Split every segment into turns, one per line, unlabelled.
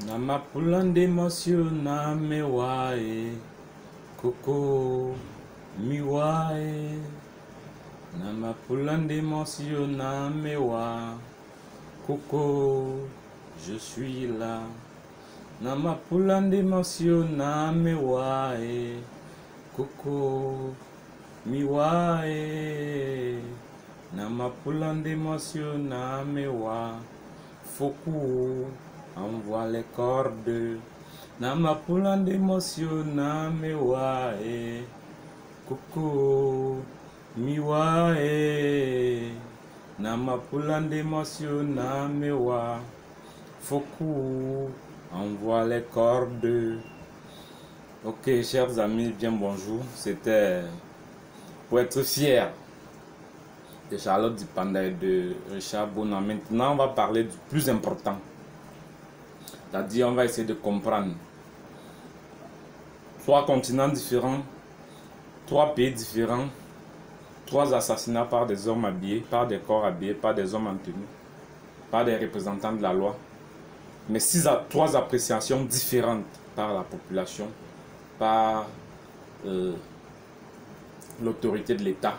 Namapulande mosio na mewae Koko miwae Namapulande mosio na mewa Koko je suis là Namapulande mosio na mewae Koko miwae Namapulande mosio na mewa Foku envoie les cordes Namapulande mosio na mewae Koko miwae Namapulande mosio na mewa Foku envoie les cordes. Ok, chers amis, bien bonjour. C'était pour être fier de Charlotte Dipanda et de Richard Bona. Maintenant, on va parler du plus important. C'est-à-dire, on va essayer de comprendre 3 continents différents, 3 pays différents, 3 assassinats par des hommes habillés, par des corps habillés, par des hommes en tenue, par des représentants de la loi. Mais 3 appréciations différentes par la population, par l'autorité de l'État.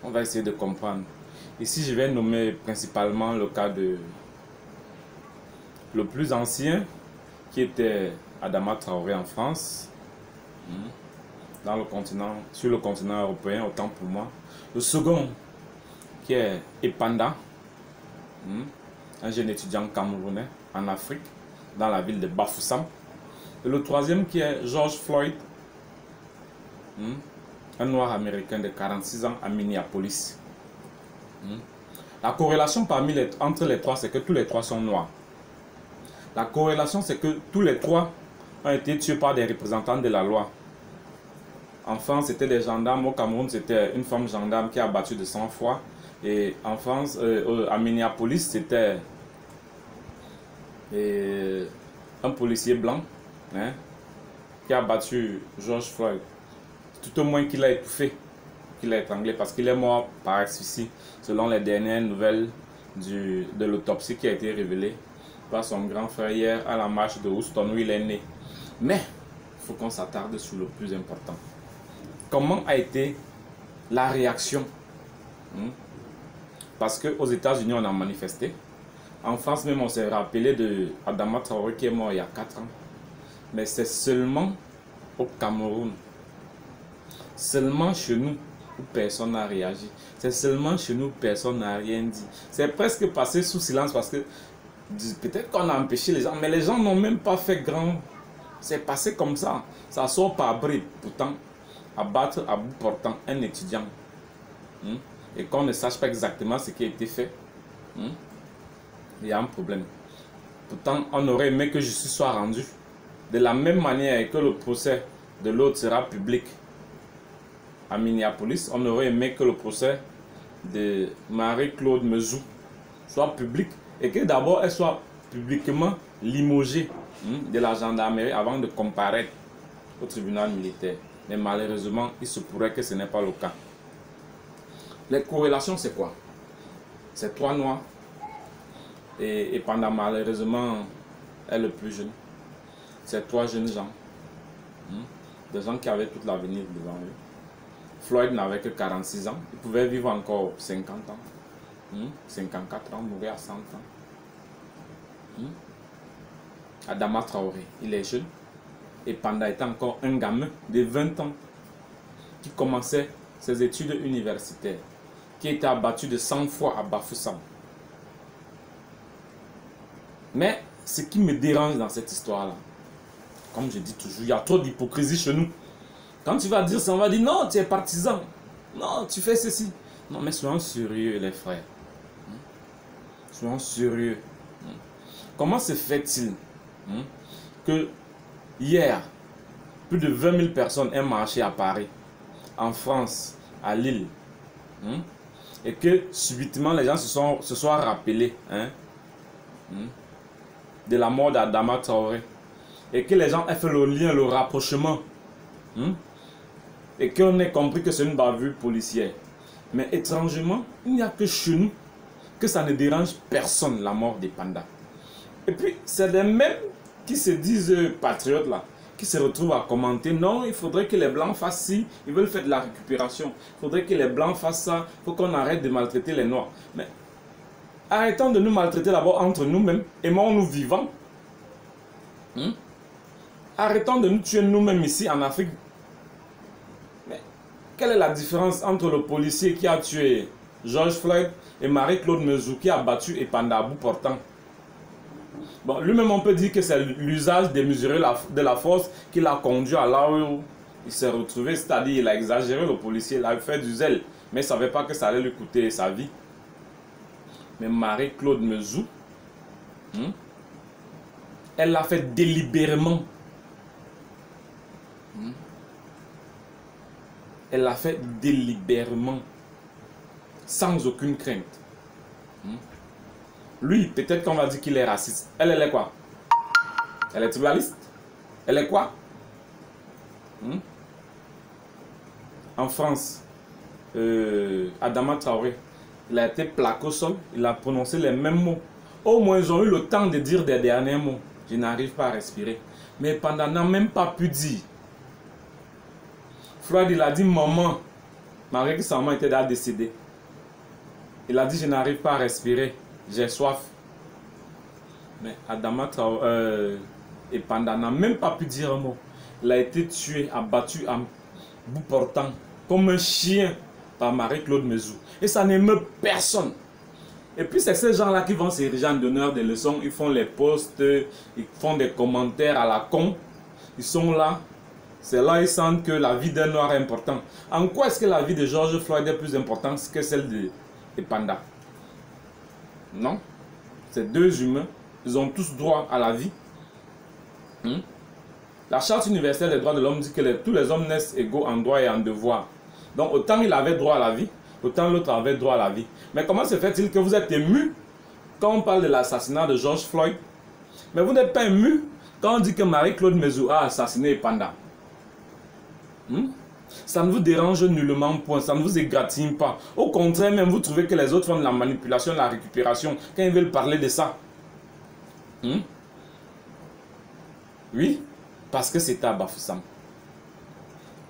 On va essayer de comprendre. Ici, je vais nommer principalement le cas de le plus ancien, qui était Adama Traoré en France, dans le continent, sur le continent européen, autant pour moi. Le second, qui est Epanda, un jeune étudiant camerounais en Afrique, dans la ville de Bafoussam. Et le troisième, qui est George Floyd, un noir américain de 46 ans à Minneapolis. La corrélation entre les 3, c'est que tous les 3 sont noirs. La corrélation, c'est que tous les 3 ont été tués par des représentants de la loi. En France, c'était des gendarmes. Au Cameroun, c'était une femme gendarme qui a battu de sang-froid. Et en France, à Minneapolis, c'était un policier blanc qui a battu George Floyd. Tout au moins qu'il a étouffé, qu'il a étranglé, parce qu'il est mort par asphyxie, selon les dernières nouvelles de l'autopsie qui a été révélée par son grand frère hier à la marche de Houston où il est né. Mais il faut qu'on s'attarde sur le plus important. Comment a été la réaction? Parce qu'aux États-Unis, on a manifesté. En France même, on s'est rappelé de Adama Traoré qui est mort il y a 4 ans. Mais c'est seulement au Cameroun, seulement chez nous, où personne n'a réagi. C'est seulement chez nous, personne n'a rien dit. C'est presque passé sous silence parce que peut-être qu'on a empêché les gens, mais les gens n'ont même pas fait grand. C'est passé comme ça. Ça sort par bribes. Pourtant, abattre à bout portant un étudiant et qu'on ne sache pas exactement ce qui a été fait, il y a un problème. Pourtant, on aurait aimé que justice soit rendue. De la même manière que le procès de l'autre sera public à Minneapolis, on aurait aimé que le procès de Marie-Claude Mezou soit public et que d'abord elle soit publiquement limogée de la gendarmerie avant de comparaître au tribunal militaire. Mais malheureusement, il se pourrait que ce n'est pas le cas. Les corrélations, c'est quoi? C'est 3 noirs et pendant malheureusement est le plus jeune. C'est 3 jeunes gens, des gens qui avaient toute l'avenir devant eux. Floyd n'avait que 46 ans, il pouvait vivre encore 50 ans, 54 ans, mourir à 100 ans. Adama Traoré, il est jeune, et Panda était encore un gamin de 20 ans qui commençait ses études universitaires, qui était abattu de 100 fois à Bafoussam. Mais ce qui me dérange dans cette histoire-là, comme je dis toujours, il y a trop d'hypocrisie chez nous. Quand tu vas dire ça, on va dire non, tu es partisan. Non, tu fais ceci. Non, mais soyons sérieux, les frères. Soyons sérieux. Comment se fait-il que hier, plus de 20 000 personnes aient marché à Paris, en France, à Lille, et que subitement les gens se soient rappelés de la mort d'Adama Traoré, et que les gens aient fait le lien, le rapprochement, et qu'on ait compris que c'est une bavure policière. Mais étrangement, il n'y a que chez nous que ça ne dérange personne, la mort des pandas. Et puis, c'est les mêmes qui se disent patriotes là, qui se retrouvent à commenter, non, il faudrait que les Blancs fassent ci, ils veulent faire de la récupération, il faudrait que les Blancs fassent ça, il faut qu'on arrête de maltraiter les Noirs. Mais arrêtons de nous maltraiter d'abord entre nous-mêmes, aimons-nous vivants. Arrêtons de nous tuer nous-mêmes ici en Afrique. Mais quelle est la différence entre le policier qui a tué George Floyd et Marie-Claude Mezou qui a battu Epanda à bout portant? Bon, lui-même, on peut dire que c'est l'usage démesuré de la force qui l'a conduit à là où il s'est retrouvé. C'est-à-dire, il a exagéré, le policier, il a fait du zèle, mais il ne savait pas que ça allait lui coûter sa vie. Mais Marie-Claude Mezou, elle l'a fait délibérément. Elle l'a fait délibérément, sans aucune crainte. Lui, peut-être qu'on va dire qu'il est raciste. Elle est quoi? Elle est tribaliste? Elle est quoi? En France, Adama Traoré, il a été plaqué au sol, il a prononcé les mêmes mots. Au moins, ils ont eu le temps de dire des derniers mots. Je n'arrive pas à respirer. Mais pendant n'a même pas pu dire. Floyd, il a dit, maman, malgré que sa maman était déjà décédée. Il a dit, je n'arrive pas à respirer, j'ai soif. Mais Adama Traoré et Panda n'a même pas pu dire un mot. Il a été tué, abattu à bout portant, comme un chien, par Marie-Claude Mezou. Et ça n'émeut personne. Et puis c'est ces gens-là qui vont s'ériger en donneurs des leçons, ils font les posts, ils font des commentaires à la con. Ils sont là. C'est là qu'ils sentent que la vie d'un noir est importante. En quoi est-ce que la vie de George Floyd est plus importante que celle de Panda? Non. C'est deux humains. Ils ont tous droit à la vie. La Charte universelle des droits de l'homme dit que tous les hommes naissent égaux en droit et en devoir. Donc autant il avait droit à la vie, autant l'autre avait droit à la vie. Mais comment se fait-il que vous êtes ému quand on parle de l'assassinat de George Floyd, mais vous n'êtes pas ému quand on dit que Marie-Claude Mezou a assassiné Panda? Ça ne vous dérange nullement point, ça ne vous égratigne pas. Au contraire, même vous trouvez que les autres font de la manipulation, de la récupération, quand ils veulent parler de ça. Oui, parce que c'était à Bafoussam.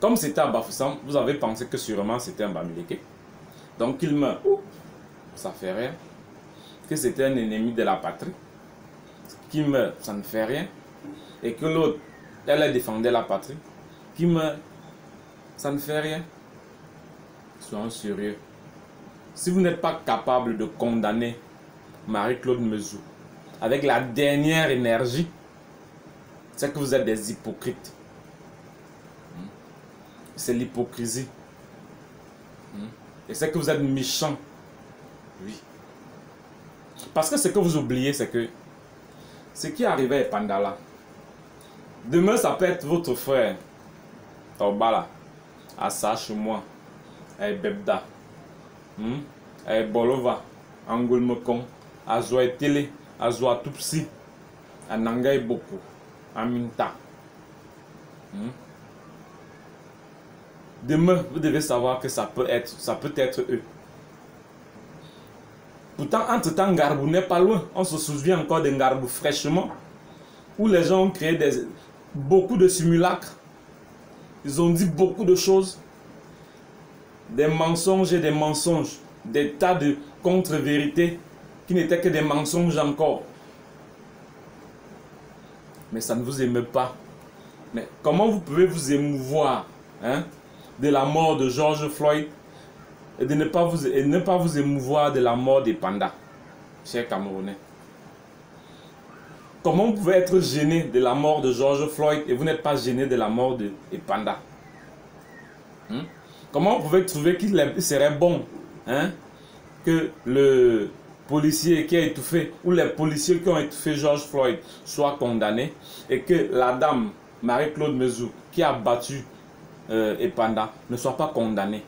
Comme c'était à Bafoussam, vous avez pensé que sûrement c'était un Bamileke. Donc il meurt. Ça fait rien. Que c'était un ennemi de la patrie. Qui meurt, ça ne fait rien. Et que l'autre, elle défendait la patrie. Qui meurt, ça ne fait rien. Soyons sérieux. Si vous n'êtes pas capable de condamner Marie-Claude Mezou avec la dernière énergie, c'est que vous êtes des hypocrites. C'est l'hypocrisie. Et c'est que vous êtes méchants. Oui. Parce que ce que vous oubliez, c'est que ce qui arrivait à Pandala, demain ça peut être votre frère, Taubala, Assa chez moi, à Bebda, à Bolova, à Ngulmekong, à Zoé Télé, à Zoé Tupsi, à Nangaï Boko, à Minta. Demain, vous devez savoir que ça peut être eux. Pourtant, entre-temps, Ngarbou n'est pas loin. On se souvient encore de Ngarbou fraîchement, où les gens ont créé beaucoup de simulacres. Ils ont dit beaucoup de choses. Des mensonges et des mensonges. Des tas de contre-vérités qui n'étaient que des mensonges encore. Mais ça ne vous émeut pas. Mais comment vous pouvez vous émouvoir de la mort de George Floyd et de ne pas vous émouvoir de la mort des pandas, chers Camerounais? Comment vous pouvez être gêné de la mort de George Floyd et vous n'êtes pas gêné de la mort des pandas? Comment vous pouvez trouver qu'il serait bon que le policier qui a étouffé ou les policiers qui ont étouffé George Floyd soient condamnés et que la dame Marie-Claude Mezou qui a battu Epanda ne soit pas condamnée?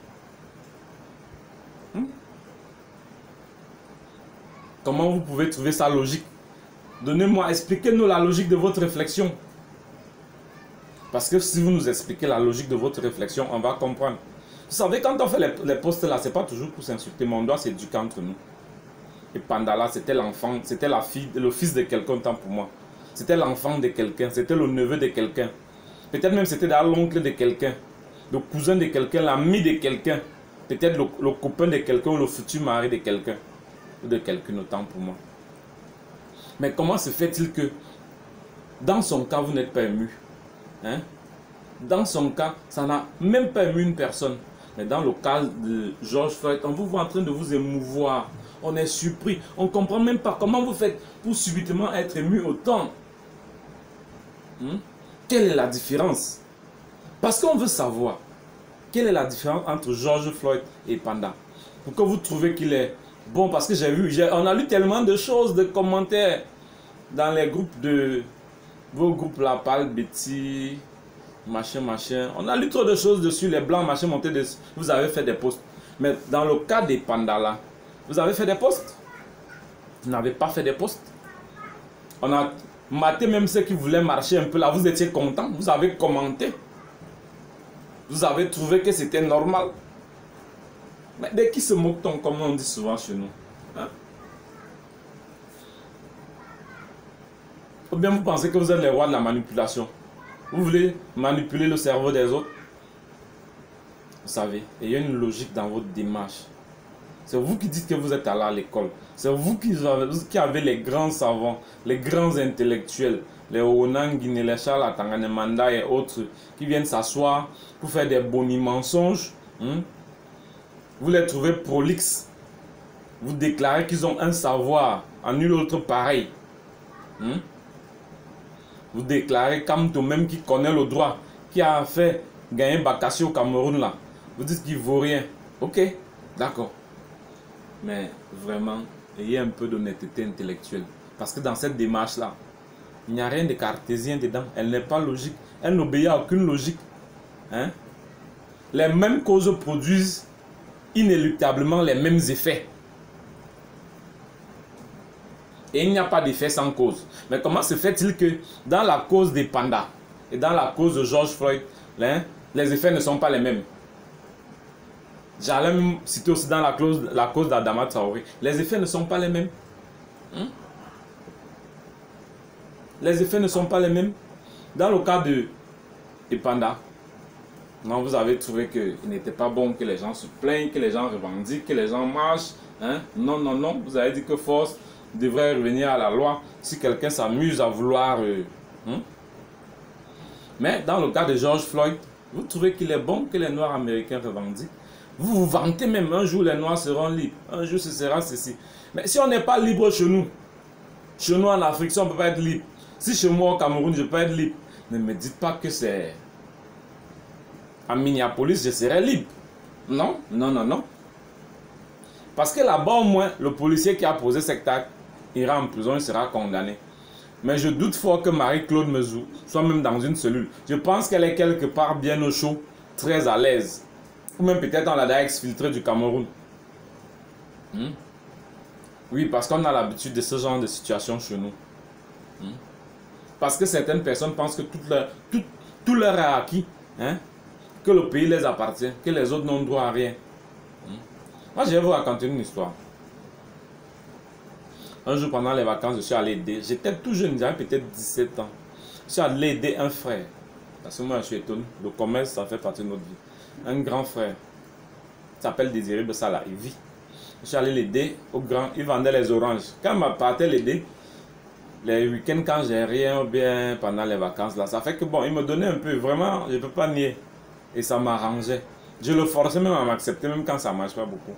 Comment vous pouvez trouver ça logique? Donnez-moi, expliquez-nous la logique de votre réflexion. Parce que si vous nous expliquez la logique de votre réflexion, on va comprendre. Vous savez, quand on fait les postes là, c'est pas toujours pour s'insulter, mais on doit s'éduquer entre nous. Et Panda là, c'était l'enfant, c'était le fils de quelqu'un, tant pour moi. c'était l'enfant de quelqu'un, c'était le neveu de quelqu'un. Peut-être même c'était l'oncle de quelqu'un, le cousin de quelqu'un, l'ami de quelqu'un. Peut-être le copain de quelqu'un ou le futur mari de quelqu'un. Ou de quelqu'un, autant pour moi. Mais comment se fait-il que dans son cas, vous n'êtes pas ému, hein? Dans son cas, ça n'a même pas ému une personne. Mais dans le cas de George Floyd, on vous voit en train de vous émouvoir. On est surpris. On ne comprend même pas comment vous faites pour subitement être ému autant. Quelle est la différence? Parce qu'on veut savoir. Quelle est la différence entre George Floyd et Panda? Pourquoi vous trouvez qu'il est bon? Parce que j'ai vu, on a lu tellement de choses, de commentaires dans les groupes de... Vos groupes là, Pal, Betty, machin. On a lu trop de choses dessus, les blancs, machin, montés dessus. Vous avez fait des posts. Mais dans le cas des pandas là, vous avez fait des posts? Vous n'avez pas fait des posts? On a maté même ceux qui voulaient marcher un peu là. Vous étiez contents, vous avez commenté. Vous avez trouvé que c'était normal. Mais de qui se moque-t-on, comme on dit souvent chez nous, hein? Ou bien vous pensez que vous êtes les rois de la manipulation? Vous voulez manipuler le cerveau des autres? Vous savez, il y a une logique dans votre démarche. C'est vous qui dites que vous êtes allé à l'école. C'est vous qui avez les grands savants, les grands intellectuels, les Onangine, les Charles Atanganemanda et autres, qui viennent s'asseoir pour faire des bonnies mensonges. Vous les trouvez prolixes. Vous déclarez qu'ils ont un savoir en nul autre pareil. Vous déclarez Kamto même qui connaît le droit, qui a fait gagner Bakassi au Cameroun là. Vous dites qu'il ne vaut rien. Ok, d'accord. Mais vraiment, ayez un peu d'honnêteté intellectuelle. Parce que dans cette démarche-là, il n'y a rien de cartésien dedans. Elle n'est pas logique. Elle n'obéit à aucune logique. Les mêmes causes produisent inéluctablement les mêmes effets. Et il n'y a pas d'effet sans cause. Mais comment se fait-il que dans la cause des pandas et dans la cause de George Floyd, les effets ne sont pas les mêmes? J'allais même citer aussi dans la cause d'Adama Traoré. Les effets ne sont pas les mêmes. Les effets ne sont pas les mêmes. Dans le cas de Panda, non, vous avez trouvé qu'il n'était pas bon que les gens se plaignent, que les gens revendiquent, que les gens marchent. Non. Vous avez dit que force devrait revenir à la loi si quelqu'un s'amuse à vouloir... Mais dans le cas de George Floyd, vous trouvez qu'il est bon que les Noirs américains revendiquent. Vous vous vantez même, un jour les Noirs seront libres, un jour ce sera ceci. Mais si on n'est pas libre chez nous en Afrique, si on ne peut pas être libre, si chez moi au Cameroun je peux être libre, ne me dites pas que c'est à Minneapolis je serai libre. Non. Parce que là-bas au moins, le policier qui a posé cet acte ira en prison, il sera condamné. Mais je doute fort que Marie-Claude Mezou soit même dans une cellule. Je pense qu'elle est quelque part bien au chaud, très à l'aise. Ou même peut-être on l'a déjà exfiltré du Cameroun. Oui, parce qu'on a l'habitude de ce genre de situation chez nous. Parce que certaines personnes pensent que tout leur est acquis. Que le pays les appartient, que les autres n'ont droit à rien. Moi, je vais vous raconter une histoire. Un jour, pendant les vacances, je suis allé aider. J'étais tout jeune, j'avais peut-être 17 ans. Je suis allé aider un frère. Parce que moi, je suis étonné. Le commerce, ça fait partie de notre vie. Un grand frère. Il s'appelle Désiré Bessala. Il vit. Je suis allé l'aider au grand. Il vendait les oranges. Quand je partais l'aider, les week-ends, quand j'ai rien, ou bien pendant les vacances, là, ça fait que bon, il me donnait un peu. Vraiment, je ne peux pas nier. Et ça m'arrangeait. Je le forçais même à m'accepter, même quand ça ne marche pas beaucoup.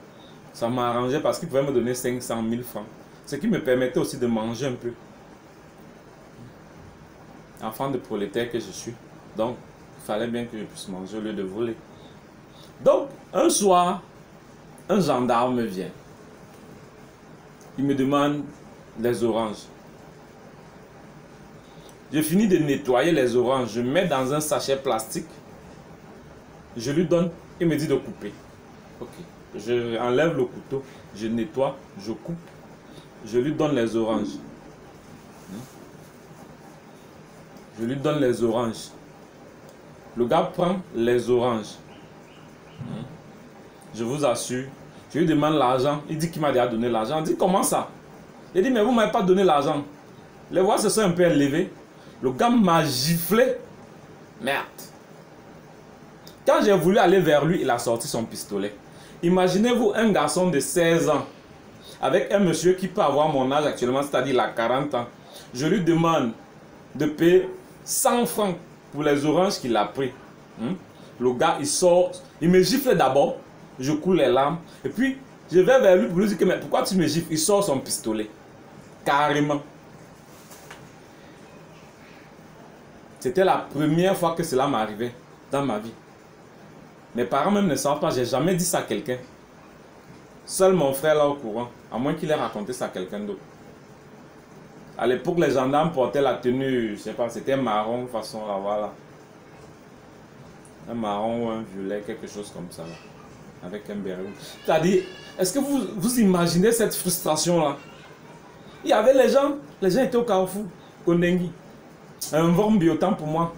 Ça m'arrangeait parce qu'il pouvait me donner 500 000 francs. Ce qui me permettait aussi de manger un peu. Enfant de prolétaire que je suis. Donc, il fallait bien que je puisse manger au lieu de voler. Donc, un soir, un gendarme vient. Il me demande les oranges. Je finis de nettoyer les oranges. Je mets dans un sachet plastique. Je lui donne. Il me dit de couper. Ok. Je enlève le couteau. Je nettoie. Je coupe. Je lui donne les oranges. Je lui donne les oranges. Le gars prend les oranges. Je vous assure. Je lui demande l'argent. Il dit qu'il m'a déjà donné l'argent. Il dit comment ça? Il dit mais vous ne m'avez pas donné l'argent. Les voix se sont un peu élevées. Le gars m'a giflé. Merde. Quand j'ai voulu aller vers lui, il a sorti son pistolet. Imaginez-vous un garçon de 16 ans avec un monsieur qui peut avoir mon âge actuellement, c'est-à-dire il a 40 ans. Je lui demande de payer 100 francs pour les oranges qu'il a pris. Le gars, il sort, il me gifle d'abord, je coule les larmes, et puis je vais vers lui pour lui dire que mais pourquoi tu me gifles? Il sort son pistolet. Carrément. C'était la première fois que cela m'arrivait dans ma vie. Mes parents même ne savent pas, j'ai jamais dit ça à quelqu'un. Seul mon frère là au courant, à moins qu'il ait raconté ça à quelqu'un d'autre. À l'époque, les gendarmes portaient la tenue, je sais pas, c'était marron façon là, voilà. Un marron ou un violet, quelque chose comme ça là. Avec un béret. C'est-à-dire, est-ce que vous imaginez cette frustration là? Il y avait les gens étaient au Carrefour, Kondengui. Un Vormbi autant pour moi.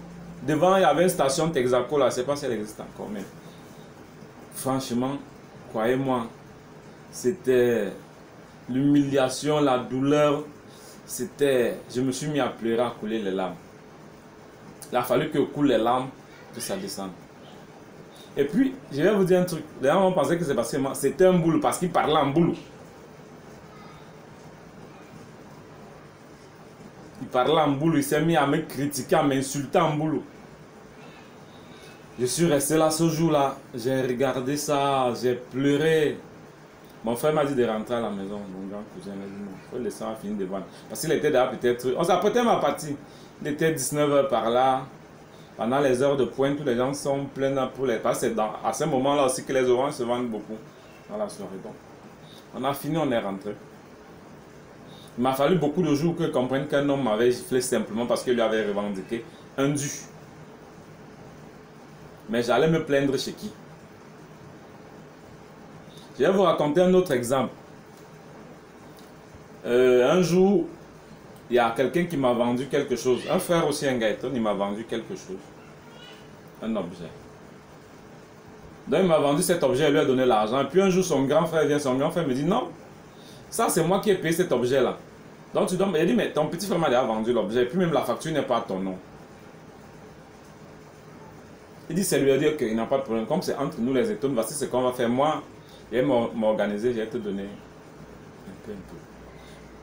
Devant, il y avait une station Texaco là, je ne sais pas si elle existe encore, mais franchement, croyez-moi, c'était l'humiliation, la douleur, c'était, je me suis mis à pleurer, à couler les larmes. Il a fallu que je coule les larmes, que ça descende. Et puis, je vais vous dire un truc, les gens vont penser que c'est parce que c'était un boulot, parce qu'il parlait en boulot. Il parlait en boulot, il s'est mis à me critiquer, à m'insulter en boulot. Je suis resté là ce jour-là, j'ai regardé ça, j'ai pleuré. Mon frère m'a dit de rentrer à la maison, mon grand cousin m'a dit non, il faut laisser finir de vendre. Parce qu'il était déjà peut-être, on s'apprêtait à ma partie. Il était 19 h par là. Pendant les heures de pointe, tous les gens sont pleins pour les... Parce que c'est à ce moment-là aussi que les oranges se vendent beaucoup dans la soirée. Donc, on a fini, on est rentré. Il m'a fallu beaucoup de jours que comprendre qu'un homme m'avait giflé simplement parce qu'il lui avait revendiqué un dû. Mais j'allais me plaindre chez qui? Je vais vous raconter un autre exemple. Un jour, il y a quelqu'un qui m'a vendu quelque chose. Un frère aussi, un Gaëtan, il m'a vendu quelque chose. Un objet. Donc il m'a vendu cet objet, il lui a donné l'argent. Et puis un jour, son grand frère vient, son grand frère me dit non, ça c'est moi qui ai payé cet objet-là. Donc tu dois... Il dit mais ton petit frère m'a déjà vendu l'objet. Et puis même la facture n'est pas à ton nom. Il dit, c'est lui a dit, ok, il n'a pas de problème. Comme c'est entre nous les étoiles, voici ce qu'on va faire. Moi, je vais m'organiser, je vais te donner un peu.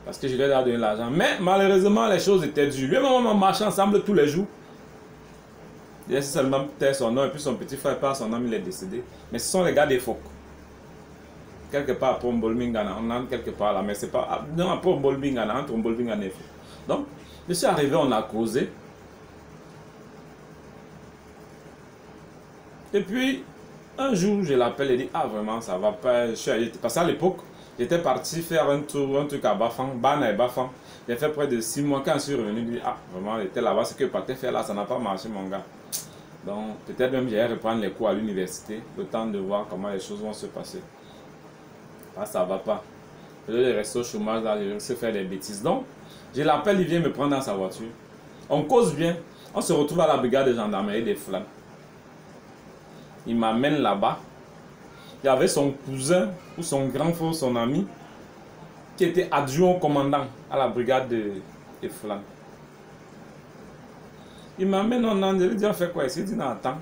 Parce que je lui ai donné l'argent. Mais malheureusement, les choses étaient dures. Lui et maman marchaient ensemble tous les jours. Il a seulement peut-être son nom, et puis son petit frère, par son nom, il est décédé. Mais ce sont les gars des phoques. Quelque part après Mbolmingana, on entre quelque part là, mais c'est pas. Non, après Mbolmingana, entre Mbolmingana et Fok. Donc, je suis arrivé, on a causé. Et puis, un jour, je l'appelle et dis, ah vraiment, ça va pas. Parce qu'à l'époque, j'étais parti faire un truc à Bafang, Bana et Bafang. J'ai fait près de 6 mois. Quand je suis revenu, je dis, ah vraiment, j'étais là-bas, ce que je partais faire là, ça n'a pas marché, mon gars. Donc, peut-être même, j'allais reprendre les cours à l'université, le temps de voir comment les choses vont se passer. Ah, ça va pas. Je vais rester au chômage là, je vais faire des bêtises. Donc, je l'appelle, il vient me prendre dans sa voiture. On cause bien. On se retrouve à la brigade de gendarmerie des Flammes. Il m'amène là-bas. Il y avait son cousin ou son grand frère, son ami, qui était adjoint au commandant à la brigade des Flammes. Il m'amène, je lui dis, on fait quoi ici? Il dit, non, attends,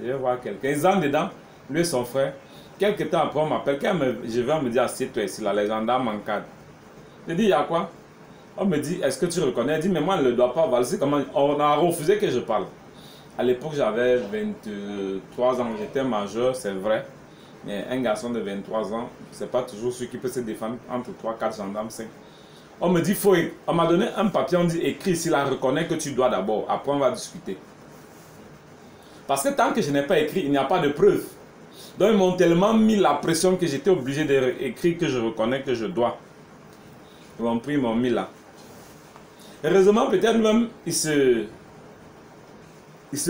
je vais voir quelqu'un. Ils entrent dedans, lui et son frère. Quelques temps après, on m'appelle. Quand je vais, on me dit, assieds-toi ici, là, les gendarmes m'encadrent. Je dis, il y a quoi? On me dit, est-ce que tu reconnais? Il dit, mais moi, je ne le dois pas. Voilà, comment... On a refusé que je parle. À l'époque, j'avais 23 ans. J'étais majeur, c'est vrai. Mais un garçon de 23 ans, c'est pas toujours celui qui peut se défendre entre 3, 4 gendarmes, 5. On me dit, on m'a donné un papier, on dit, écris ici, là, reconnais que tu dois d'abord. Après, on va discuter. Parce que tant que je n'ai pas écrit, il n'y a pas de preuve. Donc, ils m'ont tellement mis la pression que j'étais obligé d'écrire que je reconnais que je dois. Ils m'ont pris, ils m'ont mis là. Heureusement, peut-être même, il se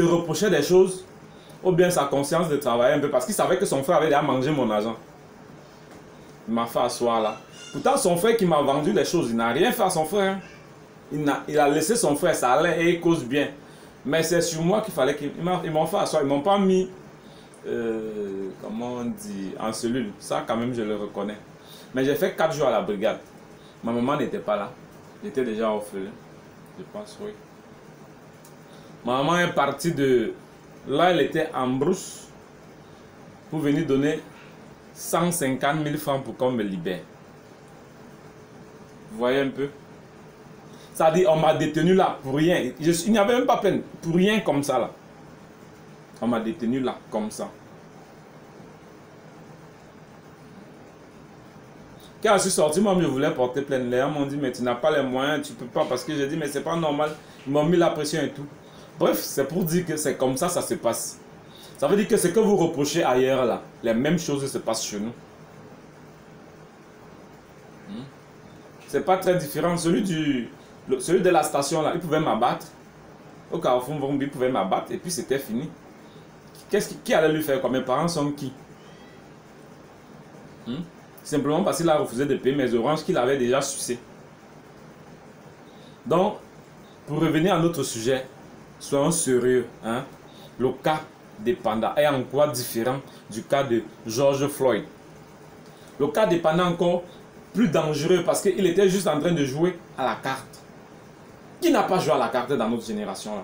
reprochait des choses, ou bien sa conscience de travailler un peu, parce qu'il savait que son frère avait déjà mangé mon argent. Il m'a fait asseoir là. Pourtant, son frère qui m'a vendu les choses, il n'a rien fait à son frère. Il a laissé son frère, ça allait et il cause bien. Mais c'est sur moi qu'il fallait qu'ils m'ont fait asseoir. Ils ne m'ont pas mis, comment on dit, en cellule. Ça, quand même, je le reconnais. Mais j'ai fait 4 jours à la brigade. Ma maman n'était pas là. J'étais déjà orphelin. Je pense, oui. Maman est partie de... Là, elle était en brousse pour venir donner 150 000 francs pour qu'on me libère. Vous voyez un peu? Ça dit, on m'a détenu là pour rien. Il n'y avait même pas peine. Pour rien comme ça là. On m'a détenu là comme ça. Quand je suis sorti, moi je voulais porter plainte. Les gens m'ont dit, mais tu n'as pas les moyens, tu peux pas. Parce que j'ai dit, mais c'est pas normal. Ils m'ont mis la pression et tout. Bref, c'est pour dire que c'est comme ça se passe. Ça veut dire que ce que vous reprochez ailleurs là, les mêmes choses se passent chez nous. C'est pas très différent. Celui de la station là, il pouvait m'abattre. Au Carrefour, il pouvait m'abattre et puis c'était fini. Qui allait lui faire quoi? Mes parents sont qui? Simplement parce qu'il a refusé de payer mes oranges qu'il avait déjà sucé. Donc, pour revenir à notre sujet, soyons sérieux. Le cas des pandas est en quoi différent du cas de George Floyd? Le cas des pandas est encore plus dangereux parce qu'il était juste en train de jouer à la carte. Qui n'a pas joué à la carte dans notre génération là?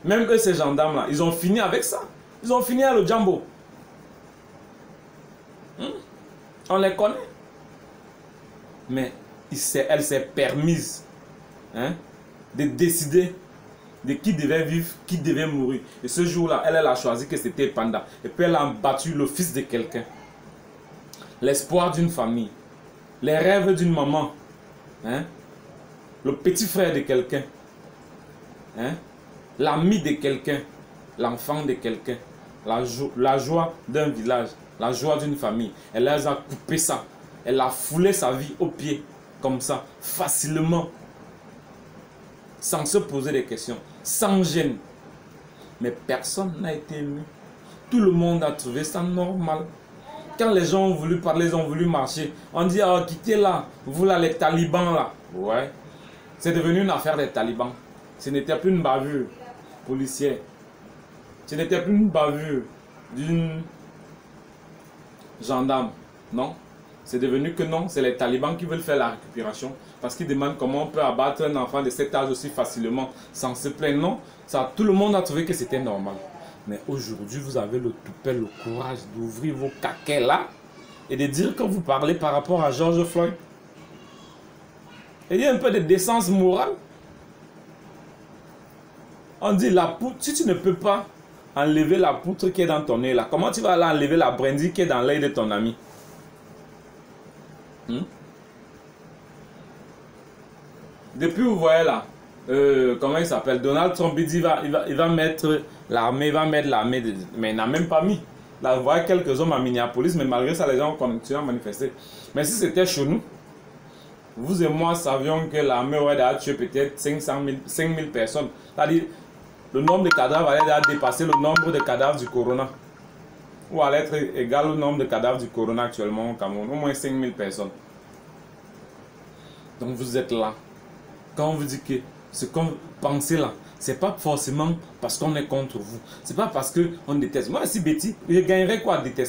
Même que ces gendarmes là, ils ont fini avec ça. Ils ont fini à le Jambo. On les connaît. Mais elle s'est permise de décider de qui devait vivre, qui devait mourir. Et ce jour-là, elle a choisi que c'était Panda. Et puis elle a battu le fils de quelqu'un. L'espoir d'une famille. Les rêves d'une maman. Le petit frère de quelqu'un. L'ami de quelqu'un. L'enfant de quelqu'un. La joie d'un village. La joie d'une famille. Elle les a coupé ça. Elle a foulé sa vie au pied. Comme ça. Facilement. Sans se poser des questions. Sans gêne. Mais personne n'a été ému. Tout le monde a trouvé ça normal. Quand les gens ont voulu parler, ils ont voulu marcher. On dit, oh, quittez là. Vous là, les talibans là. Ouais. C'est devenu une affaire des talibans. Ce n'était plus une bavure policière. Ce n'était plus une bavure d'une gendarme. Non. C'est devenu que non. C'est les talibans qui veulent faire la récupération. Parce qu'ils demandent comment on peut abattre un enfant de cet âge aussi facilement sans se plaindre. Non. Ça, tout le monde a trouvé que c'était normal. Mais aujourd'hui, vous avez le toupet, le courage d'ouvrir vos caquets là et de dire que vous parlez par rapport à George Floyd. Il y a un peu de décence morale. On dit la poutre, si tu ne peux pas enlever la poutre qui est dans ton œil là, comment tu vas aller enlever la brindille qui est dans l'œil de ton ami? Depuis, vous voyez là, comment il s'appelle? Donald Trump, il dit il va mettre l'armée, mais il n'a même pas mis. Là, vous voyez quelques hommes à Minneapolis, mais malgré ça, les gens ont continué à manifester. Mais si c'était chez nous, vous et moi savions que l'armée aurait déjà tué peut-être 5 000 personnes. C'est-à-dire, le nombre de cadavres allait déjà dépasser le nombre de cadavres du corona. Ou allait être égal au nombre de cadavres du corona actuellement au Cameroun. Au moins 5 000 personnes. Donc vous êtes là. Quand on vous dit que ce qu'on pensez là, c'est pas forcément parce qu'on est contre vous. C'est pas parce qu'on déteste. Moi, si Betty, je gagnerais quoi à détester?